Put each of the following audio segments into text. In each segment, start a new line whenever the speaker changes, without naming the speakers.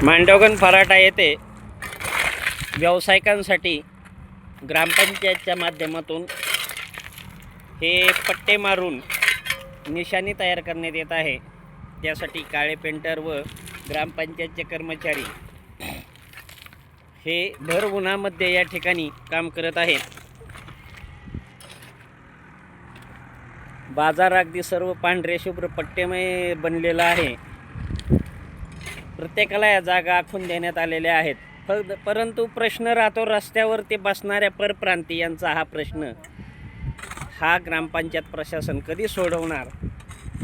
मांडवगण फराटा येथे व्यावसायिकांसाठी ग्रामपंचायतच्या माध्यमातून हे पट्टे मारून निशाणी तयार करण्यात येत आहे। त्यासाठी काळे पेंटर व ग्रामपंचायतचे कर्मचारी हे भर उन्हामध्ये या ठिकाणी काम करत आहेत। बाजार अगदी सर्व पांढरे शुभ्र पट्टेमय बनलेला आहे। प्रत्येकाला या जागा आखून देण्यात आलेल्या आहेत। परंतु प्रश्न राहतो रस्त्यावरती बसणाऱ्या परप्रांतीयांचा। हा प्रश्न हा ग्रामपंचायत प्रशासन कधी सोडवणार,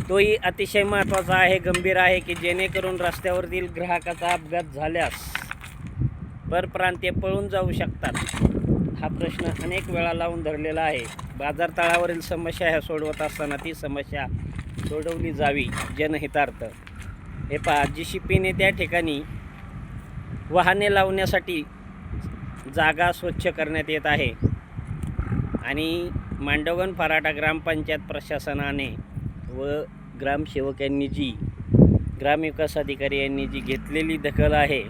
तोही अतिशय महत्त्वाचा आहे, गंभीर आहे, की जेणेकरून रस्त्यावरील ग्राहकाचा अपघात झाल्यास परप्रांतीय पळून जाऊ शकतात। हा प्रश्न अनेक वेळा लावून धरलेला आहे। बाजार तळावरील समस्या ह्या सोडवत असताना ती समस्या सोडवली जावी जनहितार्थ। हे पहा, GCPने त्या ठिकाणी वाहने लावण्यासाठी जागा स्वच्छ करण्यात येत आहे आणि मांडवगण फराटा ग्रामपंचायत प्रशासनाने व ग्रामसेवक यांनी जी ग्रामविकास अधिकारी यांनी जी घेतलेली दखल आहे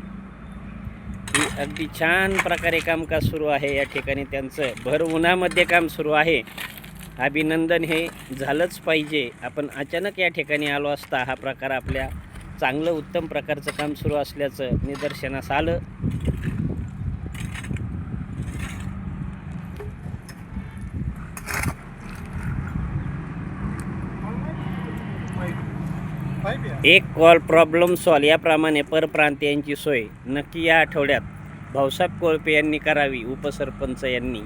ही अगदी छान प्रकारे कामकाज सुरू आहे। या ठिकाणी त्यांचं भर उन्हामध्ये काम सुरू आहे। अभिनंदन हे झालंच पाहिजे। आपण अचानक या ठिकाणी आलो असता हा प्रकार आपल्या चांगलं उत्तम प्रकारचं काम सुरू असल्याचं निदर्शनास आलं। एक कॉल प्रॉब्लेम सॉल्व याप्रमाणे परप्रांतीयांची सोय नक्की या आठवड्यात भाऊसाहेब कोळपे यांनी करावी, उपसरपंच यांनी।